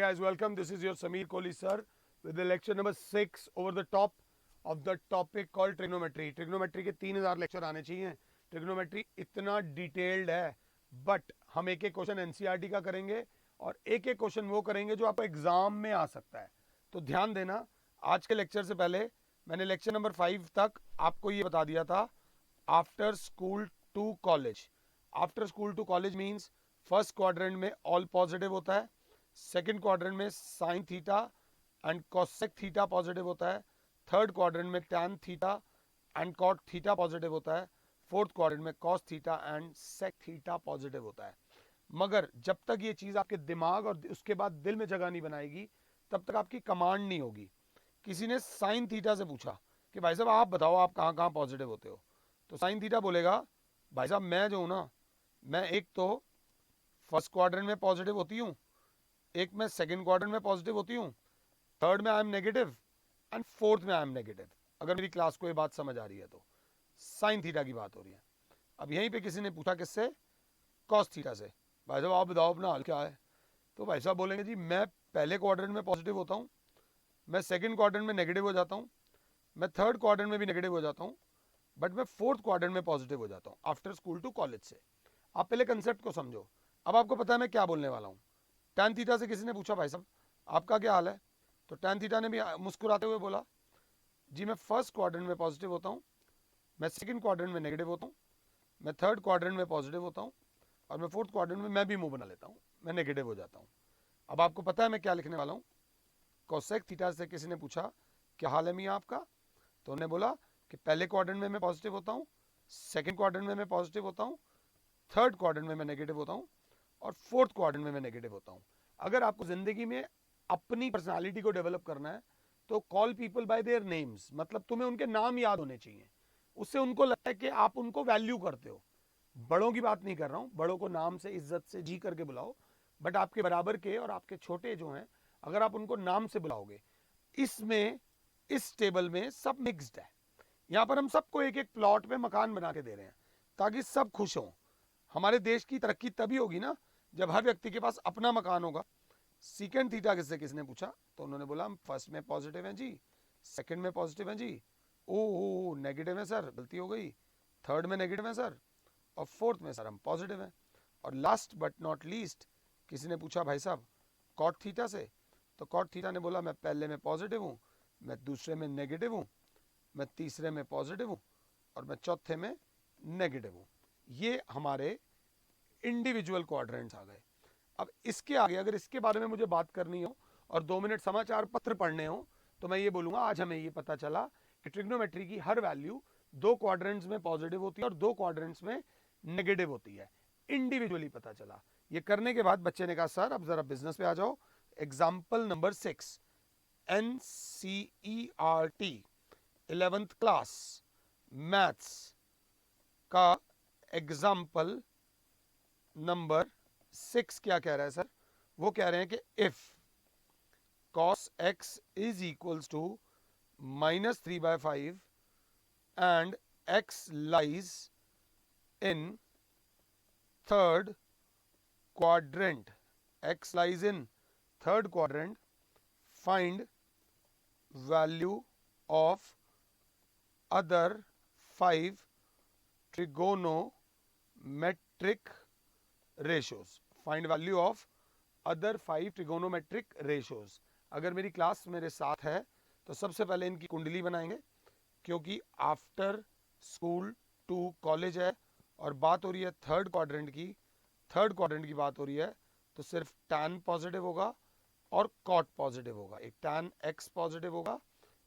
guys, welcome. This is your Sameer Kohli sir with the lecture number 6 over the top of the topic called trigonometry. Trigonometry के 3000 lecture आने चाहिए. Trigonometry इतना detailed है, but हम एक एक question NCERT का करेंगे और एक एक क्वेश्चन वो करेंगे जो आपको एग्जाम में आ सकता है. तो ध्यान देना, आज के लेक्चर से पहले मैंने लेक्चर नंबर 5 तक आपको ये बता दिया था. After school to college. After school to college means first quadrant में ऑल पॉजिटिव होता है, सेकंड क्वाड्रेंट में sine theta and cosec theta positive होता है, थर्ड क्वाड्रेंट में tan theta and cot theta positive होता है, फोर्थ क्वाड्रेंट में cos theta and sec theta positive होता है. मगर जब तक ये चीज़ आपके दिमाग और उसके बाद दिल में जगह नहीं बनाएगी, तब तक आपकी कमांड नहीं होगी. किसी ने साइन थीटा से पूछा कि भाई साहब आप बताओ आप कहाँ कहाँ पॉजिटिव होते हो, तो साइन थीटा बोलेगा भाई साहब मैं जो हूँ ना, मैं एक तो फर्स्ट क्वाड्रेंट में पॉजिटिव होती हूँ, एक मैं सेकंड क्वाड्रेंट में पॉजिटिव होती हूँ, थर्ड में I am negative and fourth में आई एम नेगेटिव. अगर मेरी क्लास को ये बात समझ आ रही है तो साइन थीटा की बात हो रही है. अब यहीं पे किसी ने पूछा किससे, कॉस थीटा से, भाई साहब आप बताओ अपना हाल क्या है. तो भाई साहब बोलेंगे जी मैं पहले क्वाड्रेंट में पॉजिटिव होता हूँ, मैं सेकंड क्वाड्रेंट में नेगेटिव हो जाता हूँ, मैं थर्ड क्वाड्रेंट में भी नेगेटिव हो जाता हूँ, बट मैं फोर्थ क्वाड्रेंट में पॉजिटिव हो जाता हूँ आफ्टर स्कूल टू कॉलेज से. आप पहले कंसेप्ट को समझो. अब आपको पता है मैं क्या बोलने वाला हूँ. टैन थीटा से किसी ने पूछा भाई साहब आपका क्या हाल है, तो टैन थीटा ने भी मुस्कुराते हुए बोला जी मैं फर्स्ट क्वाड्रेंट में पॉजिटिव होता हूँ, मैं सेकंड क्वाड्रेंट में नेगेटिव होता हूँ, मैं थर्ड क्वाड्रेंट में पॉजिटिव होता हूँ और मैं फोर्थ क्वाड्रेंट में मैं भी मुंह बना लेता हूँ, मैं नेगेटिव हो जाता हूँ. अब आपको पता है मैं क्या लिखने वाला हूँ. कोसेक थीटा से किसी ने पूछा क्या हाल है मियाँ आपका, तो उन्होंने बोला कि पहले क्वाड्रेंट में मैं पॉजिटिव होता हूँ, सेकंड क्वाड्रेंट में मैं पॉजिटिव होता हूँ, थर्ड क्वाड्रेंट में मैं नेगेटिव होता हूँ और फोर्थ क्वाड्रेंट में मैं नेगेटिव होता हूँ. अगर आपको जिंदगी में अपनी पर्सनालिटी को डेवलप करना है तो call people bye their names, मतलब तुम्हें उनके नाम याद होने चाहिए. उससे उनको लगता है कि आप उनको वैल्यू करते हो. बड़ों की बात नहीं कर रहा हूँ, बड़ों को नाम से इज्जत से जी करके बुलाओ, बट आपके बराबर के और आपके छोटे जो हैं अगर आप उनको नाम से बुलाओगे. इसमें इस टेबल में सब मिक्स्ड है. यहाँ पर हम सबको एक एक प्लॉट पे मकान बना के दे रहे हैं ताकि सब खुश हों. हमारे देश की तरक्की तभी होगी ना जब हर व्यक्ति के पास अपना मकान होगा. सीकेंड थीटा किसने पूछा, तो उन्होंने बोला हम फर्स्ट में पॉजिटिव हैं जी, सेकंड में पॉजिटिव हैं जी, ओ नेगेटिव है सर, गलती हो गई, थर्ड में नेगेटिव है सर और फोर्थ में सर हम पॉजिटिव हैं. और लास्ट बट नॉट लीस्ट किसी ने पूछा भाई साहब कॉट थीटा से, तो कॉट थीटा ने बोला मैं पहले में पॉजिटिव हूँ, मैं दूसरे में नेगेटिव हूँ, मैं तीसरे में पॉजिटिव हूँ और मैं चौथे में नेगेटिव हूँ. ये हमारे इंडिविजुअल क्वाड्रेंट्स आ गए. अब इसके आगे अगर इसके बारे में मुझे बात करनी हो और 2 मिनट समाचार पत्र पढ़ने हो तो मैं ये बोलूँगा आज हमें ये पता चला कि ट्रिग्नोमेट्री की हर वैल्यू 2 क्वाड्रेंट्स में पॉजिटिव होती है और 2 क्वाड्रेंट्स में नेगेटिव होती है. इंडिविजुअली पता चला. ये करने के बाद बच्चे ने कहा सर अब जरा बिजनेस पे आ जाओ. Example number 6, NCERT 11th class maths का एग्जाम्पल नंबर 6 क्या कह रहा है सर. वो कह रहे हैं कि if cos x is equals to -3/5 and x lies in third quadrant, x lies in third quadrant, find value of other 5 trigonometric ratios. Find value of other 5 trigonometric ratios. अगर मेरी क्लास मेरे साथ है तो सबसे पहले इनकी कुंडली बनाएंगे क्योंकि आफ्टर स्कूल टू कॉलेज है और बात हो रही है थर्ड क्वाड्रेंट की. थर्ड क्वाड्रेंट की बात हो रही है तो सिर्फ टैन पॉजिटिव होगा और कॉट पॉजिटिव होगा. एक टैन एक्स पॉजिटिव होगा,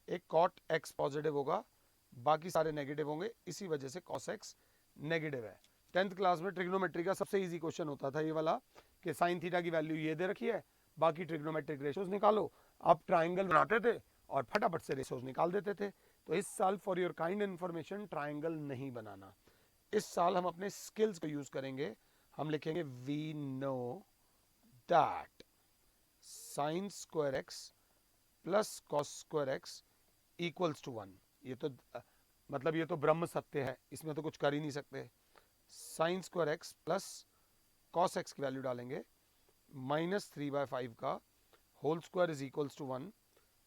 एक कॉट एक्स पॉजिटिव होगा, बाकी सारे नेगेटिव होंगे. इसी वजह से कॉस एक्स नेगेटिव है. 10th क्लास में ट्रिग्नोमेट्री का सबसे इजी क्वेश्चन होता था ये वाला कि साइन थीटा की वैल्यू ये दे रखी है, बाकी ट्रिग्नोमेट्रिक रेशियोज निकालो. आप ट्राइंगल बनाते थे और फटाफट से रेशियोज निकाल देते थे. तो इस साल for your kind information triangle नहीं बनाना. इस साल हम अपने स्किल्स को यूज करेंगे. हम लिखेंगे we know that sine square x plus cos square x equals to 1. ये तो मतलब ये तो ब्रह्म सत्य है, इसमें तो कुछ कर ही नहीं सकते. Sine square x plus cos x की वैल्यू डालेंगे -3/5 का whole square is equals to 1,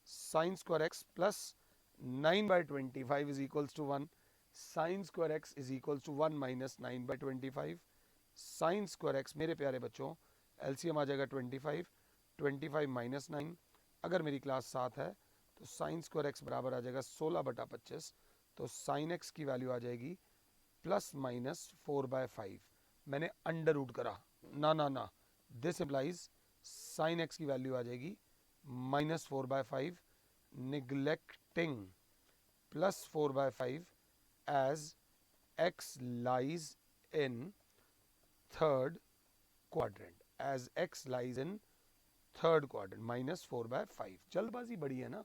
sine square x plus 9/25 is equals to 1, sine square x is equals to 1 minus 9/25, sine square x मेरे प्यारे बच्चों एलसीएम आ जाएगा 25, 25 माइनस 9, अगर मेरी class 7 है तो साइन स्क्वायर एक्स बराबर आ जाएगा 16/25, तो साइन एक्स की वैल्यू आ जाएगी प्लस माइनस 4/5। मैंने अंडर रूट करा, ना ना ना, दिस इम्प्लाइज साइन एक्स की वैल्यू आ जाएगी minus 4/5, neglecting plus 4/5 as x lies in third quadrant, as x lies in third quadrant minus 4/5। जल्दबाजी बड़ी है ना,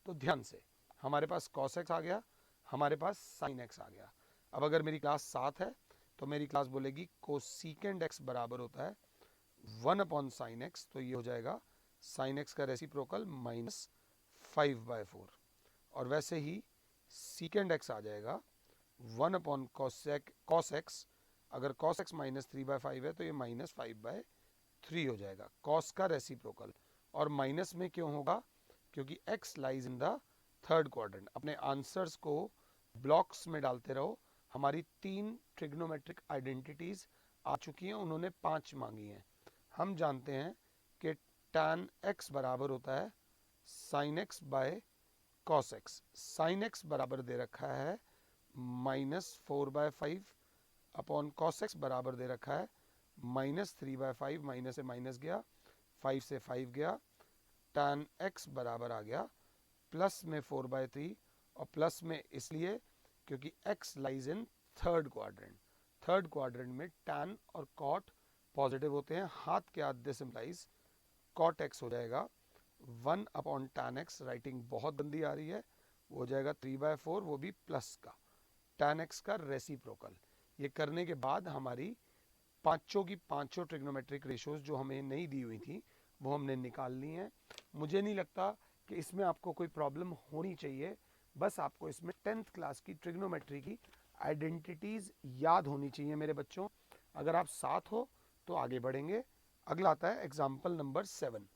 तो ध्यान से, हमारे पास cos x आ गया, हमारे पास sin x आ गया। अब अगर मेरी क्लास 7 है तो मेरी क्लास बोलेगी कोसिकेंड x बराबर होता है 1/sin x, तो ये हो जाएगा sin x का रेसिप्रोकल माइनस 5/4, और वैसे ही सीकेंड x आ जाएगा 1/cos x, अगर cos x माइनस 3/5 है तो ये माइनस 5/3 हो जाएगा, cos का रेसिप्रोकल। और माइनस में क्यों होगा? क्योंकि x lies in the third quadrant. अपने आंसर्स को ब्लॉक्स में डालते रहो। हमारी 3 ट्रिग्नोमेट्रिक आइडेंटिटीज आ चुकी हैं, उन्होंने 5 मांगी हैं। हम जानते हैं कि tan x बराबर होता है sin x by cos x। sin x बराबर दे रखा है माइनस 4/5 अपॉन cos x बराबर दे रखा है माइनस 3/5, माइनस से माइनस गया, 5 से 5 गया, tan x बराबर आ गया प्लस में 4/3, और प्लस में इसलिए क्योंकि x lies in third quadrant. Third quadrant में tan और cot पॉजिटिव होते हैं, हाथ के हाथ, दिस इम्प्लाइज cot x हो जाएगा 1/tan x, राइटिंग बहुत गंदी आ रही है, वो हो जाएगा 3/4, वो भी प्लस का, tan x का रेसिप्रोकल। ये करने के बाद हमारी पांचों की पांचों ट्रिग्नोमेट्रिक रेशियोज जो हमें नहीं दी हुई थी वो हमने निकाल ली हैं। मुझे नहीं लगता कि इसमें आपको कोई प्रॉब्लम होनी चाहिए, बस आपको इसमें 10th क्लास की ट्रिग्नोमेट्री की आइडेंटिटीज याद होनी चाहिए मेरे बच्चों। अगर आप साथ हो तो आगे बढ़ेंगे। अगला आता है एग्जाम्पल नंबर 7।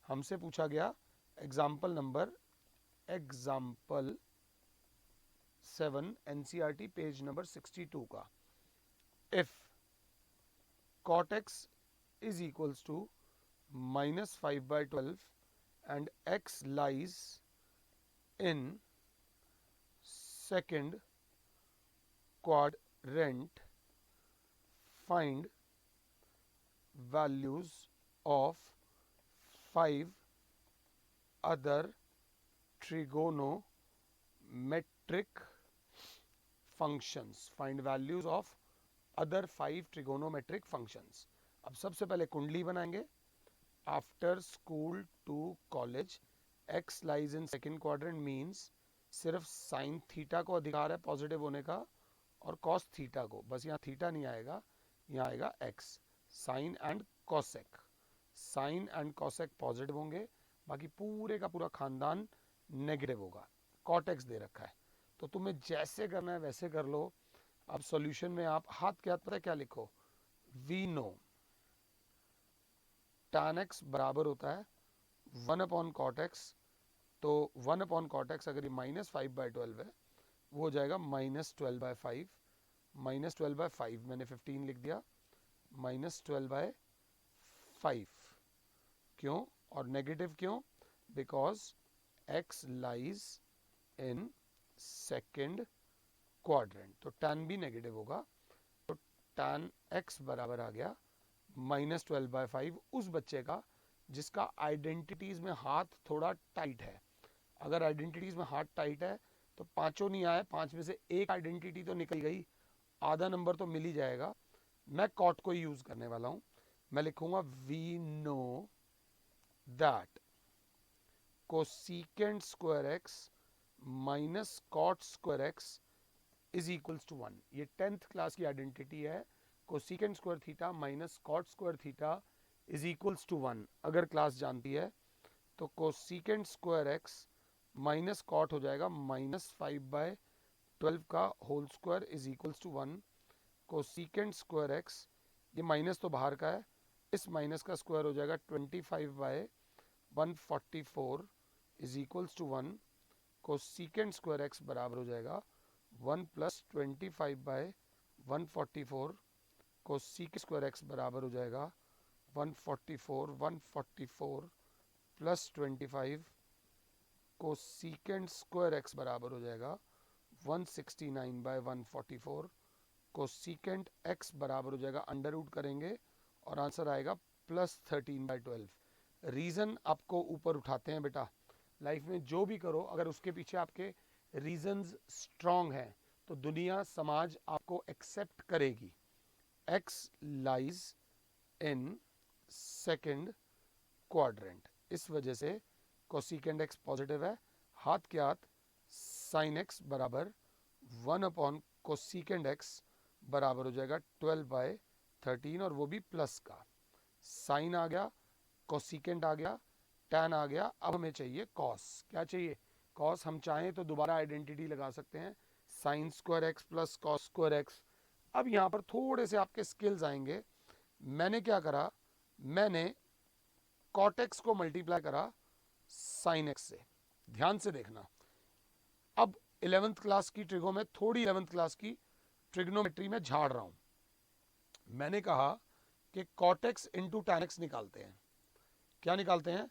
हमसे पूछा गया एग्जाम्पल 7 एनसीईआरटी पेज नंबर 62 का। If cot x is equals to minus 5/12 and x lies in second quadrant, find values of 5 other trigonometric functions, find values of other 5 trigonometric functions. अब सबसे पहले कुंडली बनाएंगे। After school to college, x lies in second quadrant means सिर्फ sine theta को अधिकार है positive होने का और कॉस थीटा को, बस यहाँ थीटा नहीं आएगा, यहाँ आएगा x. Sine and cosec, sine and cosec positive होंगे, बाकी पूरे का पूरा खानदान नेगेटिव होगा। कॉट एक्स दे रखा है तो तुम्हें जैसे करना है वैसे कर लो। अब सॉल्यूशन में आप हाथ के हाथ पता है क्या लिखो, वी नो tan x बराबर होता है 1/cot x, तो 1/cot x अगर ये माइनस 5/12 है वो हो जाएगा माइनस 12/5, माइनस 12/5 मैंने 15 लिख दिया, माइनस 12/5। क्यों और नेगेटिव क्यों? Because x lies in second quadrant, तो tan भी नेगेटिव होगा, तो tan x बराबर आ गया माइनस 12/5 उस बच्चे का जिसका आइडेंटिटीज में हाथ थोड़ा टाइट है। अगर आइडेंटिटीज में हाथ टाइट है तो पांचों नहीं आए, 5 में से एक आइडेंटिटी तो निकल गई, आधा नंबर तो मिल ही जाएगा। मैं कॉट को यूज करने वाला हूं, मैं लिखूंगा we know that cosecant square x minus cot square x is equals to 1। ये 10th क्लास की आइडेंटिटी है, cosecant square theta minus cot square theta is equals to 1। अगर क्लास जानती है तो cosecant square x minus cot हो जाएगा minus 5/12 का whole square is equals to 1। Cosecant square x, ये माइनस तो बाहर का है, इस माइनस का स्क्वायर हो जाएगा 25/12 144 is equals to 1, cosecant square x बराबर हो जाएगा 1 प्लस 25/144, कोसेकेंट स्क्वायर एक्स बराबर हो जाएगा 144 प्लस 25, कोसेकेंट स्क्वायर एक्स बराबर हो जाएगा 169/144, कोसेकेंट एक्स बराबर हो जाएगा, अंडर रूट करेंगे और आंसर आएगा +13/12। रीज़न आपको ऊपर उठाते हैं बेटा। लाइफ में जो भी करो, अगर उसके पीछे आपके रीजंस स्ट्रांग हैं तो दुनिया समाज आपको एक्सेप्ट करेगी। X lies in second quadrant, इस वजह से कोसेकेंट एक्स पॉजिटिव है। हाथ के हाथ साइन एक्स बराबर 1 कोसेकेंट एक्स बराबर हो जाएगा 12/13, और वो भी प्लस का। साइन आ गया, कोसेकेंट आ गया, टैन आ गया, अब हमें चाहिए कॉस। क्या चाहिए? कॉस। हम चाहें तो दोबारा आइडेंटिटी लगा सकते हैं, sign square x plus cos square x. अब यहाँ पर थोड़े से आपके स्किल्स आएंगे। मैंने क्या करा, मैंने कॉट एक्स को मल्टीप्लाई करा साइन एक्स से। ध्यान से देखना। अब 11th क्लास की ट्रिगो में, थोड़ी 11th क्लास की ट्रिग्नोमेट्री में झाड़ रहा हूं। मैंने कहा कि cot x into tan x निकालते हैं। क्या निकालते हैं?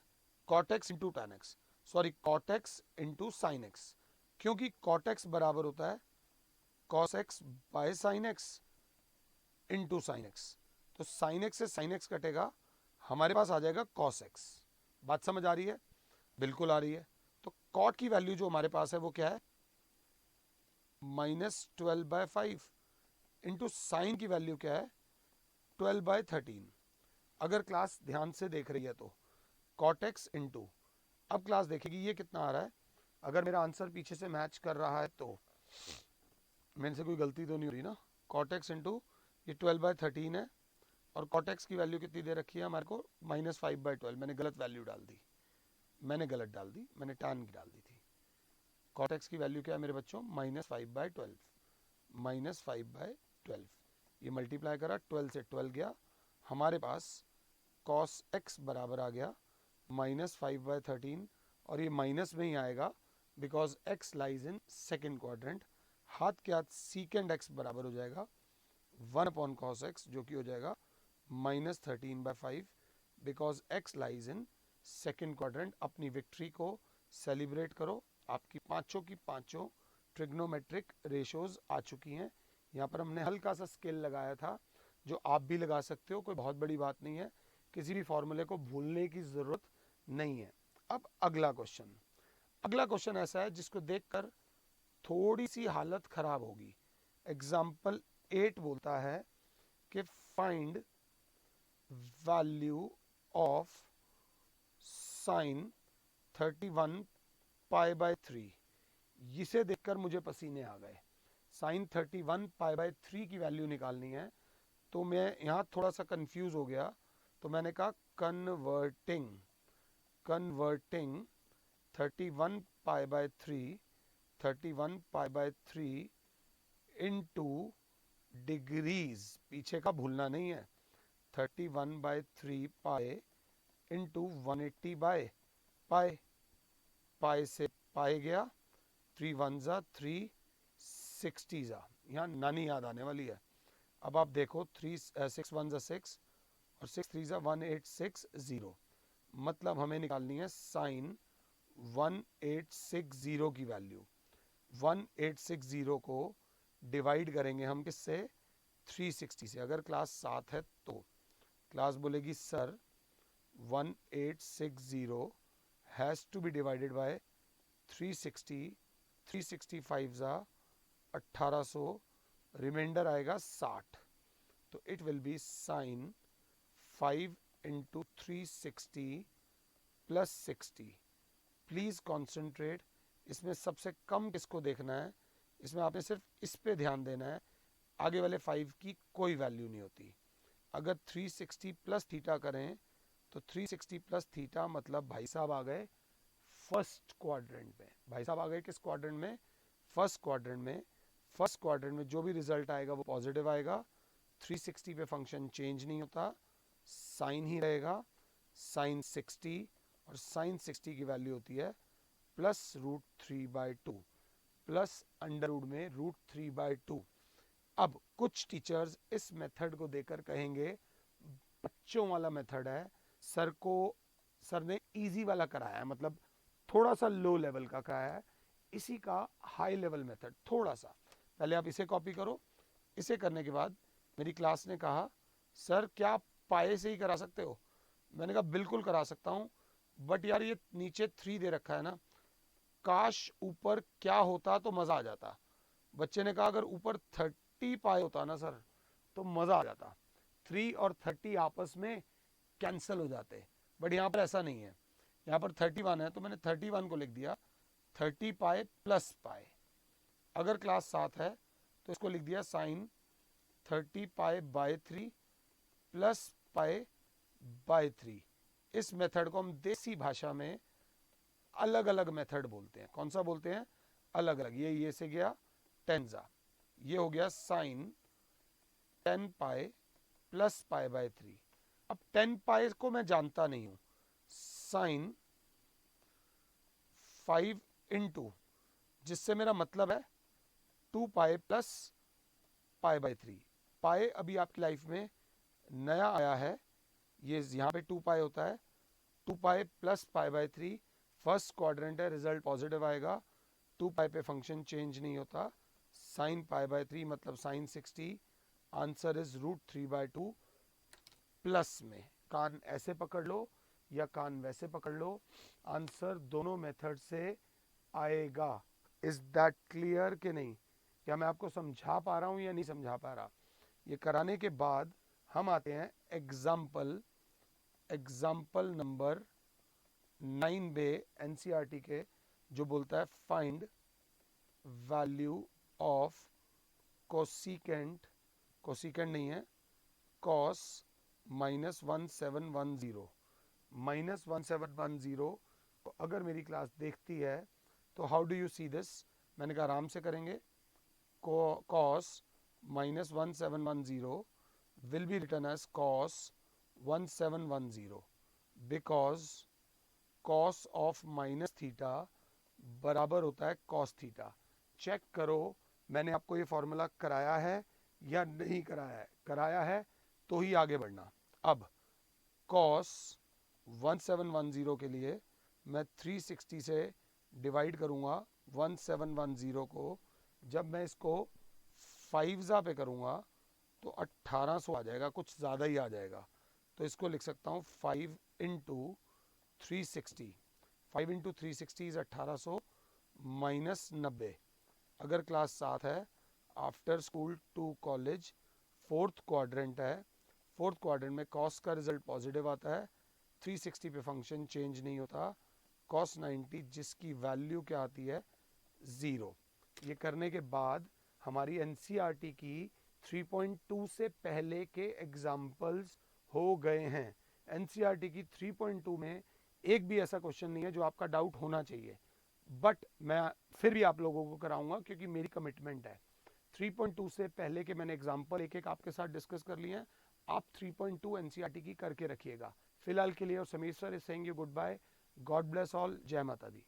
Cot x into tan x, sorry cot x into sine x, क्योंकि कॉट एक्स बराबर होता है cos x by sine x into sine x. तो साइन एक्स से साइन एक्स कटेगा, हमारे पास आ जाएगा कॉस एक्स। बात समझ आ रही है? बिल्कुल आ रही है। तो कॉट की वैल्यू जो हमारे पास है वो क्या है? -12/5 इंटू साइन की वैल्यू क्या है? 12/13। अगर क्लास ध्यान से देख रही है तो कॉट एक्स इंटू, अब क्लास देखेगी ये कितना आ रहा है। अगर मेरा आंसर पीछे से मैच कर रहा है तो मेरे से कोई गलती तो नहीं हो रही ना। कॉट एक्स इंटू ये 12/13 है, और कॉट एक्स की वैल्यू कितनी दे रखी है हमारे को? -5/12। मैंने गलत वैल्यू डाल दी, मैंने गलत डाल दी, मैंने टैन की डाल दी थी। कॉट एक्स की वैल्यू क्या है मेरे बच्चों? -5/12, -5/12। ये मल्टीप्लाई करा, 12 से 12 गया, हमारे पास कॉस एक्स बराबर आ गया -5/13, और ये माइनस में ही आएगा because x lies in second quadrant. हाथ के हाथ सीकेंड एक्स बराबर हो जाएगा 1/cos x, जो कि हो जाएगा -13/5 because x lies in second quadrant. अपनी विक्ट्री को सेलिब्रेट करो। आपकी पांचों की पांचों ट्रिग्नोमेट्रिक रेशोज आ चुकी हैं। यहाँ पर हमने हल्का सा स्केल लगाया था, जो आप भी लगा सकते हो, कोई बहुत बड़ी बात नहीं है। किसी भी फॉर्मूले को भूलने की जरूरत नहीं है। अब अगला क्वेश्चन, अगला क्वेश्चन ऐसा है जिसको देखकर थोड़ी सी हालत खराब होगी। एग्जाम्पल 8 बोलता है कि फाइंड वैल्यू ऑफ साइन 31π/3। इसे देखकर मुझे पसीने आ गए। साइन 31π/3 की वैल्यू निकालनी है, तो मैं यहाँ थोड़ा सा कंफ्यूज हो गया। तो मैंने कहा कन्वर्टिंग 31π/3 इनटू डिग्रीज, पीछे का भूलना नहीं है। 31/3 पाए इंटू 180/पाए, पाए से पाए गया, 3 1 जा 3 60 जा, यहाँ नानी याद आने वाली है। अब आप देखो 6 1 जा 6 और 6 3 जा 1860, मतलब हमें निकालनी है साइन 1860 की वैल्यू। 1860 को डिवाइड करेंगे हम किससे? 360 से। अगर क्लास 7 है तो क्लास बोलेगी sir 1860 has to be divided by 360, 365 जा 1800, रिमाइंडर आएगा 60। तो it will be sine 5 into 360 plus 60। Please concentrate, इसमें सबसे कम किसको देखना है, इसमें आपने सिर्फ इस पे ध्यान देना है, आगे वाले 5 की कोई वैल्यू नहीं होती। अगर 360 प्लस थीटा करें तो 360 प्लस थीटा मतलब भाई साहब आ गए फर्स्ट क्वाड्रेंट में। भाई साहब आ गए किस क्वाड्रेंट में? फर्स्ट क्वाड्रेंट में। फर्स्ट क्वाड्रेंट में जो भी रिजल्ट आएगा वो पॉजिटिव आएगा। 360 पे फंक्शन चेंज नहीं होता, साइन ही रहेगा, साइन 60, और साइन 60 की वैल्यू होती है +√3/2 प्लस अंडर रूट में √3/2। अब कुछ टीचर्स इस मेथड को देकर कहेंगे बच्चों वाला मेथड है, सर ने इजी वाला कराया है, मतलब थोड़ा सा लो लेवल का कराया है, इसी का हाई लेवल मेथड थोड़ा सा। पहले आप इसे कॉपी करो। इसे करने के बाद मेरी क्लास ने कहा सर क्या आप पाए से ही करा सकते हो? मैंने कहा बिल्कुल करा सकता हूँ, बट यार ये नीचे 3 दे रखा है ना, काश ऊपर क्या होता तो मजा आ जाता। बच्चे ने कहा अगर ऊपर 30 पाए होता ना सर तो मजा आ जाता। 3 और 30 आपस में कैंसिल हो जाते, बट यहाँ पर ऐसा नहीं है। यहाँ पर 31 है तो मैंने 31 को लिख दिया 30 पाए प्लस पाए। अगर क्लास 7 है तो इसको लिख दिया sign 30 pi by 3 plus pi by 3। इस मेथड को हम देसी भाषा में अलग अलग मेथड बोलते हैं। कौन सा बोलते हैं? अलग अलग। ये से गया टेंजा, ये हो गया sign 10 pi plus pi by 3। अब 10 पाए को मैं जानता नहीं हूं, साइन 5 इंटू, जिससे मेरा मतलब है 2 पाए प्लस पाए बाय 3। पाए अभी आपकी लाइफ में नया आया है, ये यहाँ पे 2 पाए होता है, 2 pi plus pi by 3 first quadrant है, रिजल्ट पॉजिटिव आएगा। 2 पाए पे फंक्शन चेंज नहीं होता। साइन पाए बाय 3 मतलब साइन 60, आंसर इज √3/2। प्लस में कान ऐसे पकड़ लो या कान वैसे पकड़ लो, आंसर दोनों मेथड से आएगा। इज दैट क्लियर कि नहीं? क्या मैं आपको समझा पा रहा हूं या नहीं समझा पा रहा? ये कराने के बाद हम आते हैं एग्जाम्पल नंबर 9 बे एनसीईआरटी के, जो बोलता है find value of cosecant, cosecant नहीं है, कॉस -1710। -1710 को अगर मेरी क्लास देखती है तो how do you see this? मैंने कहा आराम से करेंगे। Cos -1710 will be written as cos 1710 because cos of minus theta बराबर होता है cos थीटा। चेक करो मैंने आपको ये फॉर्मूला कराया है या नहीं कराया है। कराया है तो ही आगे बढ़ना। अब cos 1710 के लिए मैं 360 से डिवाइड करूंगा 1710 को। जब मैं इसको 5 पे करूंगा तो 1800 आ जाएगा, कुछ ज़्यादा ही आ जाएगा। तो इसको लिख सकता हूँ 5 इंटू 360। 5 into 360 is 1800 minus 90। अगर क्लास 7 है, after school to college, 4th quadrant है, 4th क्वाड्रेंट में कॉस का रिजल्ट पॉजिटिव आता है, 360 पे फंक्शन चेंज नहीं होता, कॉस 90 जिसकी वैल्यू क्या आती है 0। ये करने के बाद हमारी एनसीईआरटी की 3.2 से पहले के एग्जाम्पल्स हो गए हैं। एनसीईआरटी की 3.2 में एक भी ऐसा क्वेश्चन नहीं है जो आपका डाउट होना चाहिए, बट मैं फिर भी आप लोगों को कराऊंगा क्योंकि मेरी कमिटमेंट है। 3.2 से पहले के मैंने एग्जाम्पल एक एक आपके साथ डिस्कस कर लिए हैं। आप 3.2 एनसीईआरटी की करके रखिएगा। फिलहाल के लिए और Sameer sir is saying you good bye. God bless all. जय माता दी।